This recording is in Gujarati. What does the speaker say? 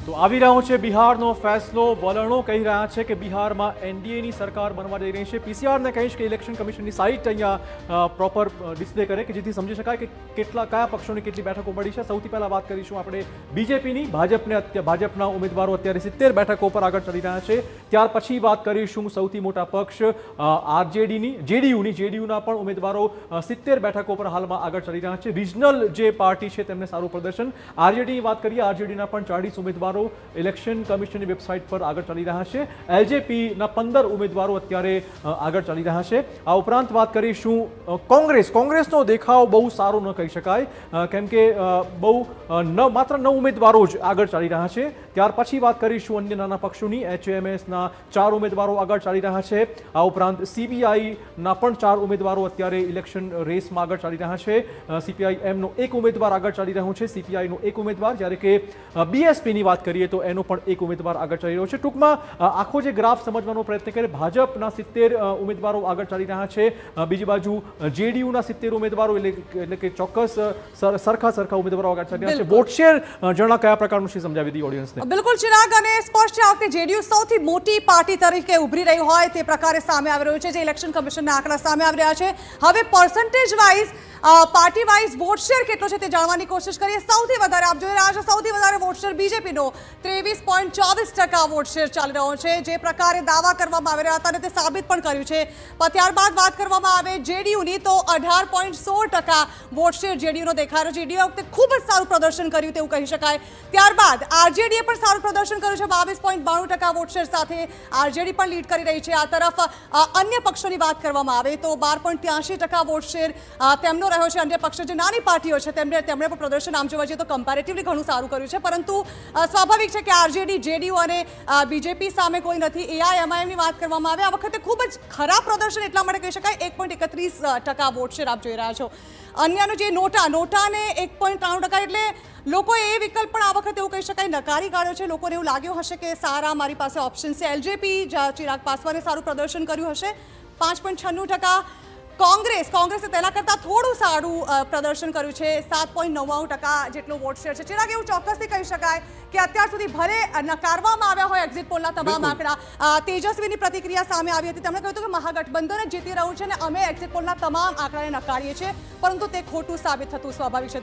તો આવી રહ્યો છે બિહારનો ફેસલો. વલણો કહી રહ્યા છે કે બિહારમાં એનડીએની સરકાર બનવા જઈ રહી છે. પીસીઆરને કહીશ કે ઇલેક્શન કમિશનની સાઇટ અહીંયા પ્રોપર ડિસ્પ્લે કરે કે જેથી સમજી શકાય કે કયા પક્ષોની કેટલી બેઠકો મળી છે. સૌથી પહેલા વાત કરીશું આપણે બીજેપીની. ભાજપના ઉમેદવારો અત્યારે 70 બેઠકો પર આગળ ચડી રહ્યા છે. ત્યાર પછી વાત કરીશું સૌથી મોટા પક્ષ આરજેડીની, જેડીયુના પણ ઉમેદવારો 70 બેઠકો પર હાલમાં આગળ ચડી રહ્યા છે. રિજનલ જે પાર્ટી છે તેમને સારું પ્રદર્શન. આરજેડીની વાત કરીએ, આરજેડીના પણ 40 ઉમેદવારો ઇલેક્શન કમિશનની વેબસાઇટ પર આગળ ચાલી રહ્યા છે. એલજેપીના 15 ઉમેદવારો અત્યારે આગળ ચાલી રહ્યા છે. આ ઉપરાંત વાત કરીશું કોંગ્રેસનો દેખાવ બહુ સારો ન કહી શકાય, કેમ કે માત્ર 9 ઉમેદવારો જ આગળ ચાલી રહ્યા છે. ત્યાર પછી વાત કરીશું અન્ય નાના પક્ષોની. એચએમએસના 4 ઉમેદવારો આગળ ચાલી રહ્યા છે. આ ઉપરાંત સીપીઆઈના પણ 4 ઉમેદવારો અત્યારે ઇલેક્શન રેસમાં આગળ ચાલી રહ્યા છે. સીપીઆઈએમનો 1 ઉમેદવાર આગળ ચાલી રહ્યો છે, સીપીઆઈનો 1 ઉમેદવાર, જ્યારે કે બીએસપીની વાત કરીએ તો એનો પણ 1 ઉમેદવાર આગળ ચાલી રહ્યો છે. ટૂંકમાં આખો જે ગ્રાફ સમજવાનો પ્રયત્ન કરીએ, ભાજપના 70 ઉમેદવારો આગળ ચાલી રહ્યા છે. બીજી બાજુ જેડીયુના 70 ઉમેદવારો, એટલે કે ચોક્કસ સરખા ઉમેદવારો આગળ ચાલી રહ્યા છે. વોટ શેર જણા કયા પ્રકારનું છે સમજાવી દી ઓડિયન્સને. બિલકુલ ચિરાગ, અને સ્પષ્ટ છે આ વખતે જેડીયુ સૌથી મોટી પાર્ટી તરીકે ઉભરી રહી હોય તે પ્રકારે સામે આવી રહ્યું છે. જે ઇલેક્શન કમિશનના આંકડા સામે આવી રહ્યા છે. હવે percentage wise, party wise vote share કેટલો છે તે જાણવાની કોશિશ કરીએ. સૌથી વધારે આપ જોઈ રહ્યા છો, સૌથી વધારે વોટ શેર બીજેપીનો 23.24% વોટ શેર ચાલી રહ્યો છે. જે પ્રકારે દાવા કરવામાં આવી રહ્યા હતા અને તે સાબિત પણ કર્યું છે. ત્યારબાદ વાત કરવામાં આવે જેડીયુની તો 18.16% વોટ શેર જેડીયુનો દેખાઈ રહ્યો છે. જેડીયુ વખતે ખૂબ જ સારું પ્રદર્શન કર્યું તેવું કહી શકાય. ત્યારબાદ આરજેડીએ પણ સારું પ્રદર્શન કર્યું છે. 22.92% વોટ શેર સાથે આરજેડી પણ લીડ કરી રહી છે. આ તરફ અન્ય પક્ષોની વાત કરવામાં આવે તો 12.83% વોટ શેર તેમનો રહ્યો છે. અન્ય પક્ષો જે નાની પાર્ટીઓ છે તેમણે પણ પ્રદર્શન આમ જોવા જઈએ તો કમ્પેરેટિવલી ઘણું સારું કર્યું છે. પરંતુ સ્વાભાવિક છે કે આરજેડી, જેડીયુ અને બીજેપી સામે કોઈ નથી. એઆઈએમઆઈએમની વાત કરવામાં આવે આ વખતે ખૂબ જ ખરાબ પ્રદર્શન એટલા માટે કહી શકાય. 1.31% વોટ શેર આપ જોઈ રહ્યા છો. અન્યનું જે નોટાને 1.93%, એટલે લોકોએ એ વિકલ્પ પણ આ વખતે એવું કહી શકાય નકારી કાઢ્યો છે. લોકોને એવું લાગ્યું હશે કે સારા મારી પાસે ઓપ્શન છે. એલજેપી, ચિરાગ પાસવાને સારું પ્રદર્શન કર્યું હશે, 5.96%. કોંગ્રેસે તેના કરતાં થોડું સારું પ્રદર્શન કર્યું છે, 7.99% જેટલો વોટ શેર છે. ચિરાગ, એવું ચોક્કસથી કહી શકાય કે અત્યાર સુધી ભલે નકારવામાં આવ્યા હોય એક્ઝિટ પોલના તમામ આંકડા, તેજસ્વીની પ્રતિક્રિયા સામે આવી હતી. તેમણે કહ્યું કે મહાગઠબંધન જ જીતી રહ્યું છે અને અમે એક્ઝિટ પોલના તમામ આંકડાને નકારીએ છીએ, પરંતુ તે ખોટું સાબિત થતું સ્વાભાવિક છે.